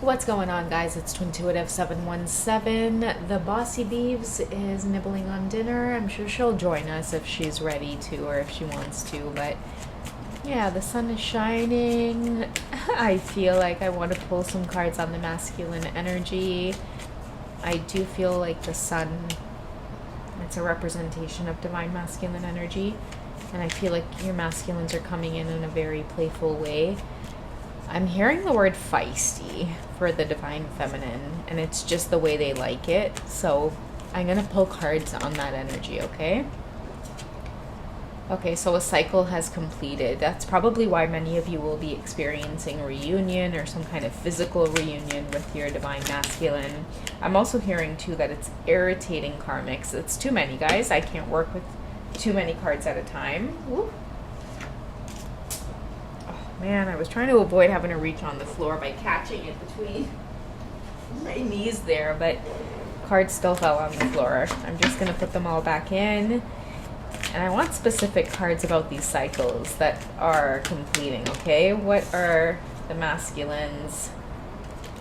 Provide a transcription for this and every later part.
What's going on, guys? It's Twintuitive 717. The Bossy Beeves is nibbling on dinner. I'm sure she'll join us if she's ready to or if she wants to, but yeah, the sun is shining. I feel like I want to pull some cards on the masculine energy. I do feel like the sun, it's a representation of divine masculine energy, and I feel like your masculines are coming in a very playful way. I'm hearing the word feisty for the divine feminine, and it's just the way they like it. So I'm going to pull cards on that energy, okay? Okay, so a cycle has completed. That's probably why many of you will be experiencing reunion or some kind of physical reunion with your divine masculine. I'm also hearing, too, that it's irritating karmics. It's too many, guys. I can't work with too many cards at a time. Woo. Man, I was trying to avoid having to reach on the floor by catching it between my knees there, but cards still fell on the floor. I'm just going to put them all back in. And I want specific cards about these cycles that are completing, okay? What are the masculines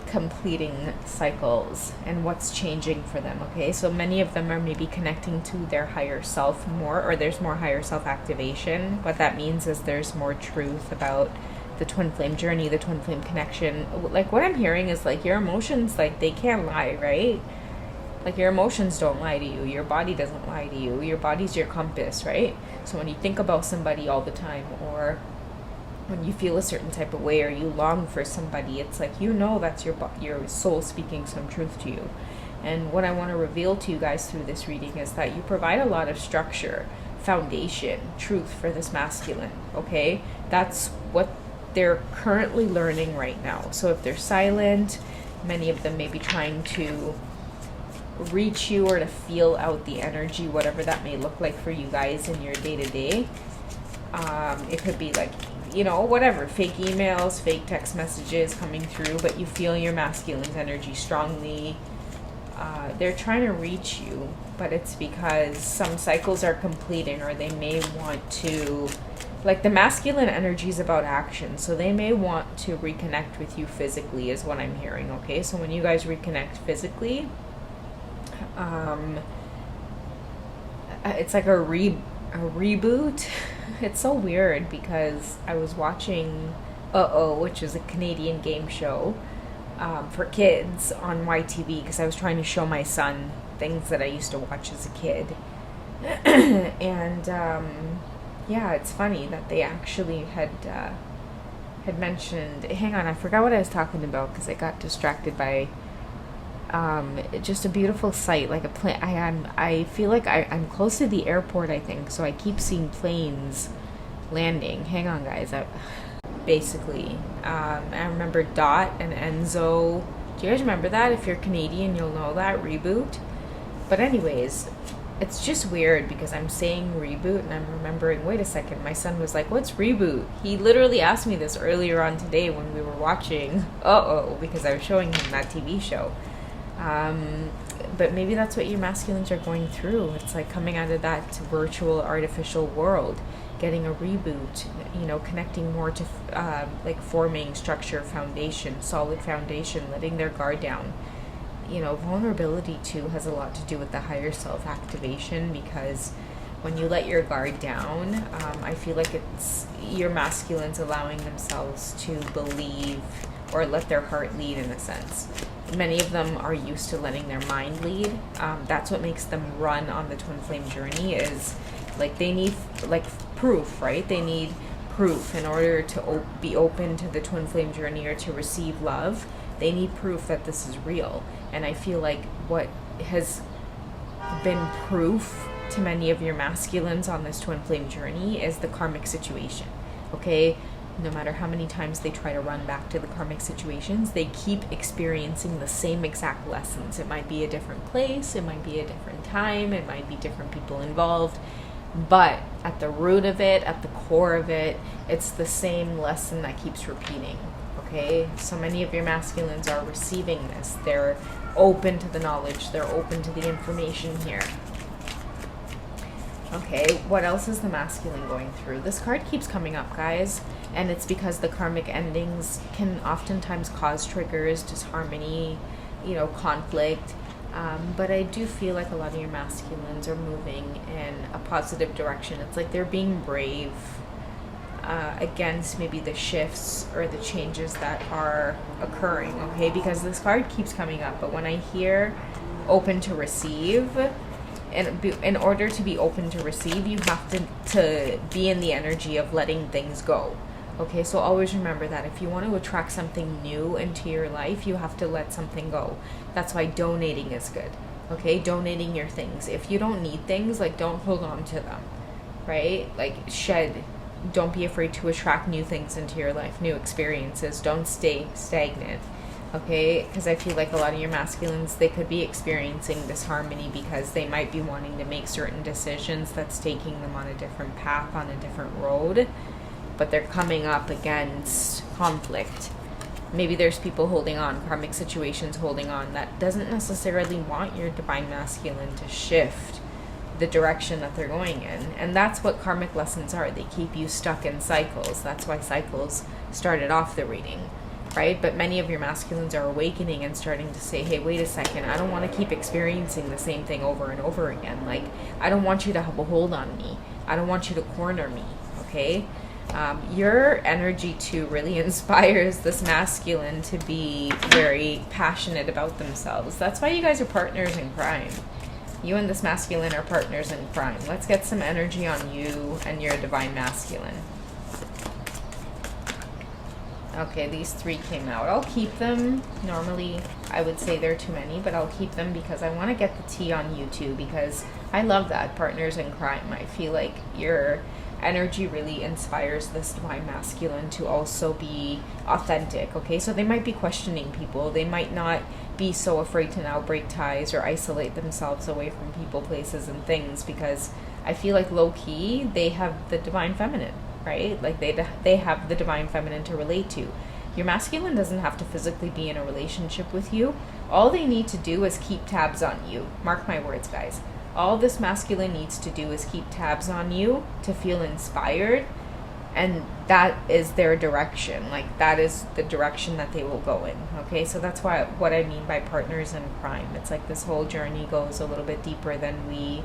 completing cycles and what's changing for them, okay? So many of them are maybe connecting to their higher self more, or there's more higher self activation. What that means is there's more truth about the twin flame journey, the twin flame connection. Like what I'm hearing is like your emotions, like they can't lie, right? Like your emotions don't lie to you. Your body doesn't lie to you. Your body's your compass, right? So when you think about somebody all the time, or when you feel a certain type of way, or you long for somebody, it's like, you know, that's your soul speaking some truth to you. And what I want to reveal to you guys through this reading is that you provide a lot of structure, foundation, truth for this masculine, okay? That's what they're currently learning right now. So if they're silent, many of them may be trying to reach you or to feel out the energy, whatever that may look like for you guys in your day-to-day. It could be like, you know, whatever, fake emails, fake text messages coming through, but you feel your masculine's energy strongly. They're trying to reach you, but it's because some cycles are completing, or they may want to, like the masculine energy is about action, so they may want to reconnect with you physically is what I'm hearing, okay? So when you guys reconnect physically, it's like a reboot. It's so weird because I was watching which is a Canadian game show for kids on YTV, because I was trying to show my son things that I used to watch as a kid. And yeah, it's funny that they actually had mentioned, hang on, I forgot what I was talking about because I got distracted by just a beautiful sight, like a plane. I feel like I'm close to the airport, I think, so I keep seeing planes landing. Hang on, guys. Basically, I remember Dot and Enzo. Do you guys remember that? If you're Canadian, you'll know that, reboot. But anyways, it's just weird because I'm saying reboot and I'm remembering, wait a second, my son was like, what's reboot? He literally asked me this earlier on today when we were watching because I was showing him that TV show. But maybe that's what your masculines are going through. It's like coming out of that virtual artificial world, getting a reboot, you know, connecting more to like forming structure, foundation, solid foundation, letting their guard down. You know, vulnerability too has a lot to do with the higher self activation, because when you let your guard down, I feel like it's your masculines allowing themselves to believe or let their heart lead in a sense. Many of them are used to letting their mind lead. That's what makes them run on the twin flame journey, is like they need like proof, right? They need proof in order to be open to the twin flame journey or to receive love. They need proof that this is real. And I feel like what has been proof to many of your masculines on this twin flame journey is the karmic situation, okay? No matter how many times they try to run back to the karmic situations, they keep experiencing the same exact lessons. It might be a different place, it might be a different time, it might be different people involved, but at the root of it, at the core of it, it's the same lesson that keeps repeating, okay? So many of your masculines are receiving this. They're open to the knowledge, they're open to the information here. Okay, what else is the masculine going through? This card keeps coming up, guys, and it's because the karmic endings can oftentimes cause triggers, disharmony, conflict. But I do feel like a lot of your masculines are moving in a positive direction. It's like they're being brave against maybe the shifts or the changes that are occurring, okay? Because this card keeps coming up, but when I hear open to receive, and in order to be open to receive, you have to be in the energy of letting things go. Okay, so always remember that if you want to attract something new into your life, you have to let something go. That's why donating is good. Okay, donating your things. If you don't need things, like, don't hold on to them, right? Like, shed. Don't be afraid to attract new things into your life, new experiences. Don't stay stagnant. Okay, because I feel like a lot of your masculines, they could be experiencing disharmony because they might be wanting to make certain decisions that's taking them on a different path, on a different road, but they're coming up against conflict. Maybe there's people holding on, karmic situations holding on, that doesn't necessarily want your divine masculine to shift the direction that they're going in. And that's what karmic lessons are. They keep you stuck in cycles. That's why cycles started off the reading, right? But many of your masculines are awakening and starting to say, hey, wait a second, I don't want to keep experiencing the same thing over and over again. Like, I don't want you to have a hold on me. I don't want you to corner me, okay? Your energy too really inspires this masculine to be very passionate about themselves. That's why you guys are partners in crime. You and this masculine are partners in crime. Let's get some energy on you and your divine masculine. Okay, these 3 came out. I'll keep them. Normally, I would say they're too many, but I'll keep them because I want to get the tea on you too, because I love that, partners in crime. I feel like your energy really inspires this divine masculine to also be authentic, okay? So they might be questioning people. They might not be so afraid to now break ties or isolate themselves away from people, places, and things, because I feel like low-key, they have the divine feminine, right? Like they have the divine feminine to relate to. Your masculine doesn't have to physically be in a relationship with you. All they need to do is keep tabs on you. Mark my words, guys. All this masculine needs to do is keep tabs on you to feel inspired, and that is their direction. Like, that is the direction that they will go in, okay? So that's what I mean by partners in crime. It's like this whole journey goes a little bit deeper than we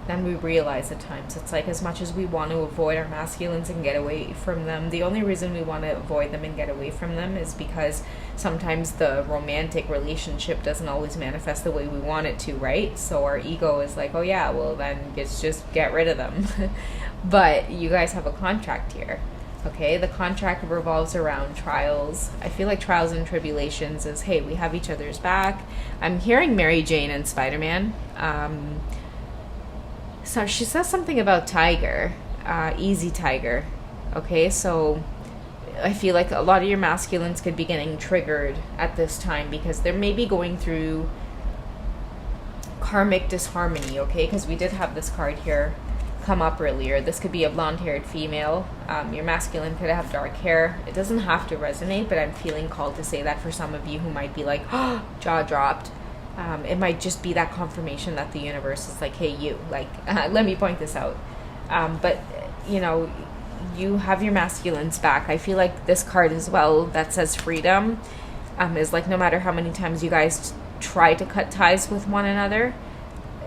realize at times. It's like, as much as we want to avoid our masculines and get away from them, the only reason we want to avoid them and get away from them is because sometimes the romantic relationship doesn't always manifest the way we want it to, right? So our ego is like, oh yeah, well then it's just get rid of them. But you guys have a contract here, okay? The contract revolves around trials. I feel like trials and tribulations is, hey, we have each other's back. I'm hearing Mary Jane and Spider-Man. So she says something about tiger, easy tiger. Okay, so I feel like a lot of your masculines could be getting triggered at this time because they're maybe going through karmic disharmony, okay? Because we did have this card here come up earlier. This could be a blonde-haired female. Your masculine could have dark hair. It doesn't have to resonate, but I'm feeling called to say that for some of you who might be like, oh, jaw dropped. It might just be that confirmation that the universe is like, hey, you, like, let me point this out. But, you have your masculines back. I feel like this card as well that says freedom is like, no matter how many times you guys try to cut ties with one another,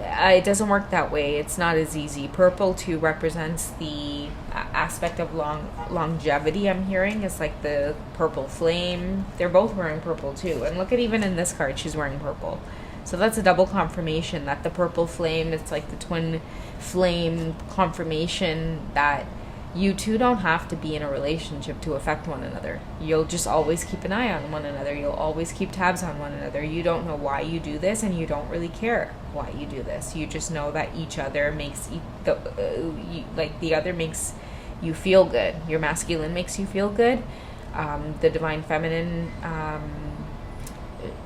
it doesn't work that way. It's not as easy. Purple, too, represents the aspect of longevity, I'm hearing. It's like the purple flame. They're both wearing purple, too. And look at, even in this card, she's wearing purple. So that's a double confirmation that the purple flame, it's like the twin flame confirmation that you two don't have to be in a relationship to affect one another. You'll just always keep an eye on one another. You'll always keep tabs on one another. You don't know why you do this, and you don't really care why you do this. You just know that each other makes the other makes you feel good. Your masculine makes you feel good. The divine feminine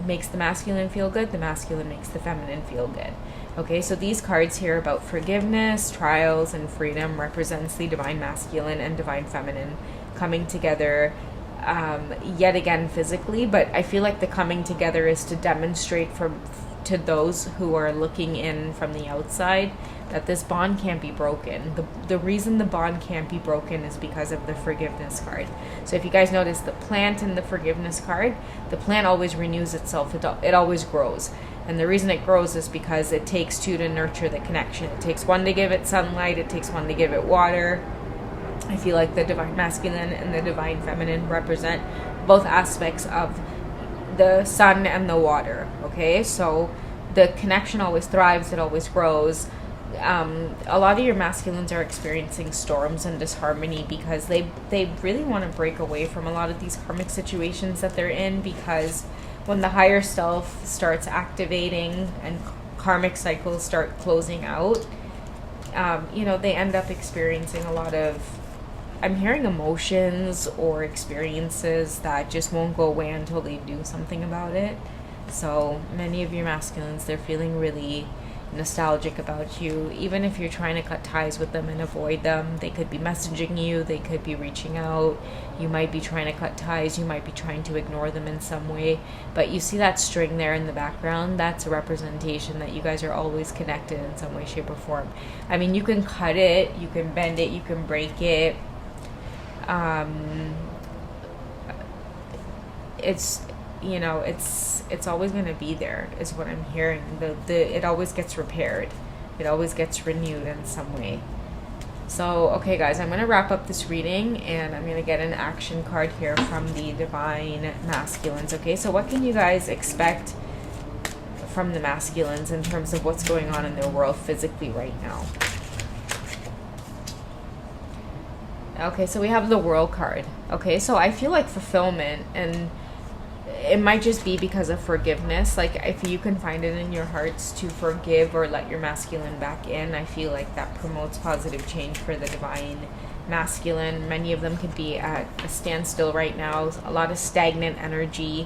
makes the masculine feel good. The masculine makes the feminine feel good. Okay, so these cards here about forgiveness, trials, and freedom represents the divine masculine and divine feminine coming together yet again physically, but I feel like the coming together is to demonstrate to those who are looking in from the outside that this bond can't be broken. The reason the bond can't be broken is because of the forgiveness card. So if you guys notice the plant in the forgiveness card, the plant always renews itself. It always grows. And the reason it grows is because it takes two to nurture the connection. It takes one to give it sunlight. It takes one to give it water. I feel like the divine masculine and the divine feminine represent both aspects of the sun and the water. Okay, so the connection always thrives. It always grows. A lot of your masculines are experiencing storms and disharmony because they really want to break away from a lot of these karmic situations that they're in, because when the higher self starts activating and karmic cycles start closing out, they end up experiencing a lot of, I'm hearing emotions or experiences that just won't go away until they do something about it. So many of your masculines, they're feeling really nostalgic about you. Even if you're trying to cut ties with them and avoid them, they could be messaging you, they could be reaching out, you might be trying to cut ties, you might be trying to ignore them in some way, but you see that string there in the background. That's a representation that you guys are always connected in some way, shape, or form. I mean, you can cut it, you can bend it, you can break it. It's always going to be there, is what I'm hearing. It always gets repaired. It always gets renewed in some way. So, okay, guys, I'm going to wrap up this reading, and I'm going to get an action card here from the divine masculines. Okay, so what can you guys expect from the masculines in terms of what's going on in their world physically right now? Okay, so we have the World card. Okay, so I feel like fulfillment, and it might just be because of forgiveness. Like, if you can find it in your hearts to forgive or let your masculine back in, I feel like that promotes positive change for the divine masculine. Many of them could be at a standstill right now, a lot of stagnant energy.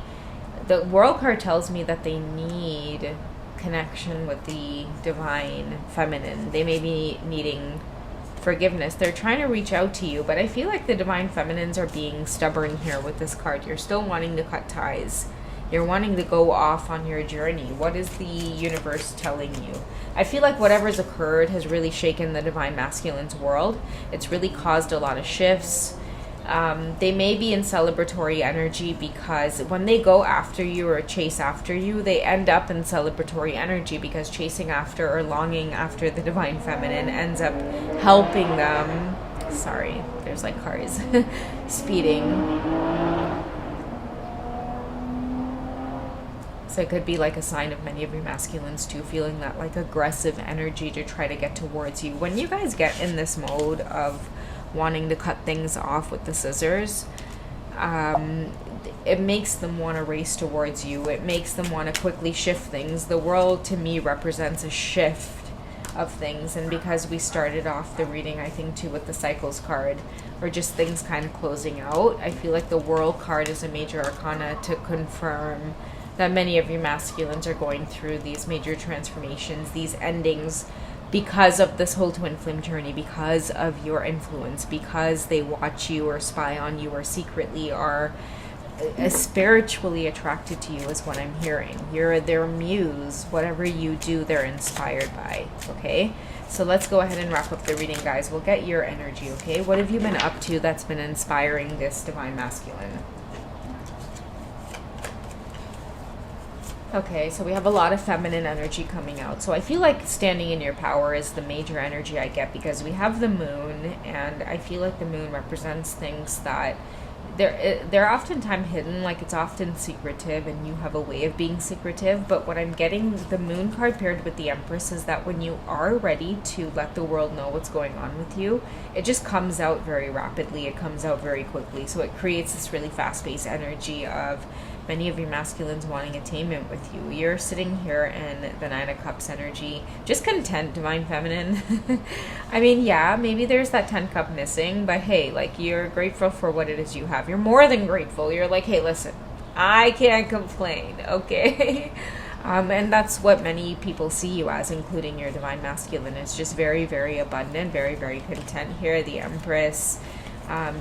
The World card tells me that they need connection with the divine feminine. They may be needing forgiveness. They're trying to reach out to you, but I feel like the divine feminines are being stubborn here with this card. You're still wanting to cut ties. You're wanting to go off on your journey. What is the universe telling you? I feel like whatever's occurred has really shaken the divine masculine's world. It's really caused a lot of shifts. They may be in celebratory energy because when they go after you or chase after you, they end up in celebratory energy, because chasing after or longing after the divine feminine ends up helping them. Sorry, there's like cars speeding. So it could be like a sign of many of your masculines too, feeling that like aggressive energy to try to get towards you. When you guys get in this mode of wanting to cut things off with the scissors, it makes them want to race towards you. It makes them want to quickly shift things. The world to me represents a shift of things, and because we started off the reading, I think too, with the cycles card, or just things kind of closing out, I feel like the World card is a major arcana to confirm that many of you masculines are going through these major transformations, these endings, because of this whole twin flame journey, because of your influence, because they watch you or spy on you or secretly are spiritually attracted to you, is what I'm hearing. You're their muse. Whatever you do, they're inspired by. Okay, so let's go ahead and wrap up the reading, guys. We'll get your energy. Okay, what have you been up to that's been inspiring this divine masculine? Okay, so we have a lot of feminine energy coming out. So I feel like standing in your power is the major energy I get, because we have the moon, and I feel like the moon represents things that they're oftentimes hidden, like it's often secretive, and you have a way of being secretive. But what I'm getting, the moon card paired with the Empress, is that when you are ready to let the world know what's going on with you, it just comes out very rapidly. It comes out very quickly. So it creates this really fast-paced energy of many of your masculines wanting attainment with you. You're sitting here in the Nine of Cups energy, just content, divine feminine. I mean, yeah, maybe there's that 10 cup missing, but hey, like, you're grateful for what it is you have. You're more than grateful. You're like, hey, listen, I can't complain, okay? And that's what many people see you as, including your divine masculine. It's just very, very abundant, very, very content here. The Empress,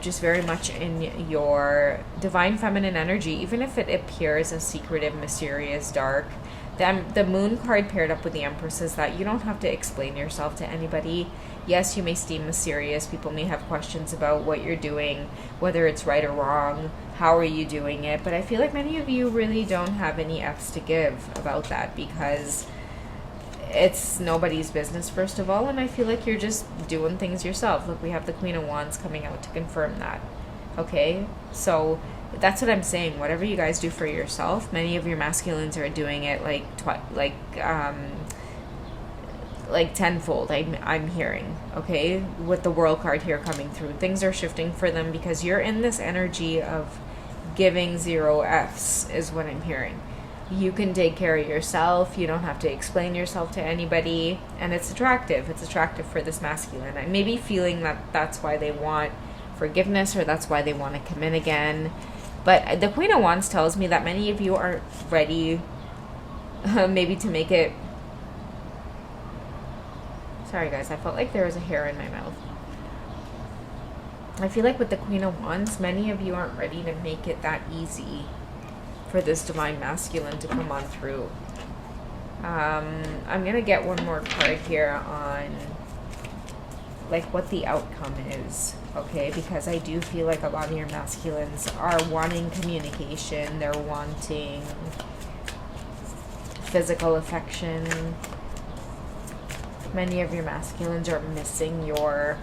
just very much in your divine feminine energy, even if it appears as secretive, mysterious, dark. The moon card paired up with the Empress is that you don't have to explain yourself to anybody. Yes, you may seem mysterious. People may have questions about what you're doing, whether it's right or wrong. How are you doing it? But I feel like many of you really don't have any F's to give about that, because it's nobody's business, first of all, and I feel like you're just doing things yourself. Look, we have the Queen of Wands coming out to confirm that. Okay? So that's what I'm saying. Whatever you guys do for yourself, many of your masculines are doing it like tenfold. I'm hearing, okay, with the World card here coming through. Things are shifting for them because you're in this energy of giving 0 F's is what I'm hearing. You can take care of yourself. You don't have to explain yourself to anybody, and it's attractive. It's attractive for this masculine. I may be feeling that that's why they want forgiveness, or that's why they want to come in again. But the Queen of Wands tells me that many of you aren't ready maybe to make it. Sorry guys, I felt like there was a hair in my mouth. I feel like with the Queen of Wands, many of you aren't ready to make it that easy for this divine masculine to come on through. I'm gonna get one more card here on like what the outcome is, okay? Because I do feel like a lot of your masculines are wanting communication. They're wanting physical affection. Many of your masculines are missing your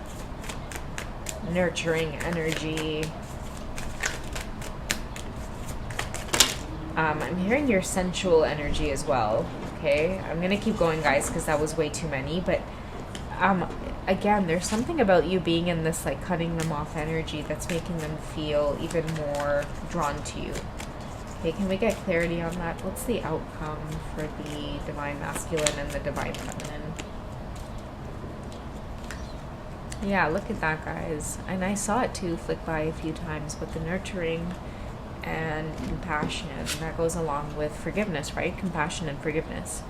nurturing energy. I'm hearing your sensual energy as well, okay? I'm gonna keep going, guys, because that was way too many, but again, there's something about you being in this like cutting them off energy that's making them feel even more drawn to you. Okay, can we get clarity on that? What's the outcome for the divine masculine and the divine feminine? Yeah, look at that, guys. And I saw it too flick by a few times with the nurturing and compassion. That goes along with forgiveness, right? Compassion and forgiveness.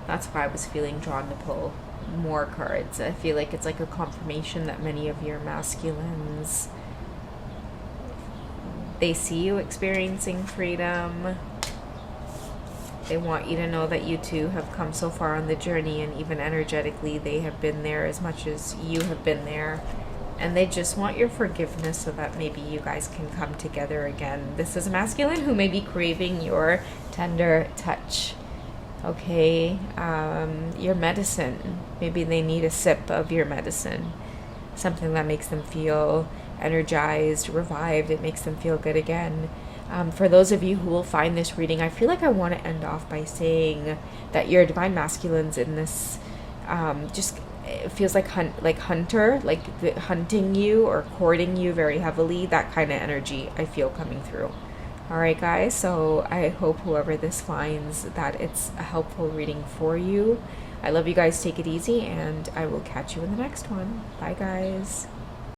That's why I was feeling drawn to pull more cards. I feel like it's like a confirmation that many of your masculines, they see you experiencing freedom. They want you to know that you two have come so far on the journey, and even energetically they have been there as much as you have been there, and they just want your forgiveness so that maybe you guys can come together again. This is a masculine who may be craving your tender touch, okay? Your medicine. Maybe they need a sip of your medicine, something that makes them feel energized, revived. It makes them feel good again. For those of you who will find this reading, I feel like I want to end off by saying that your divine masculines in this just it feels like hunter, like hunting you or courting you very heavily. That kind of energy I feel coming through. All right, guys, so I hope whoever this finds that it's a helpful reading for you. I love you guys. Take it easy, and I will catch you in the next one. Bye, guys.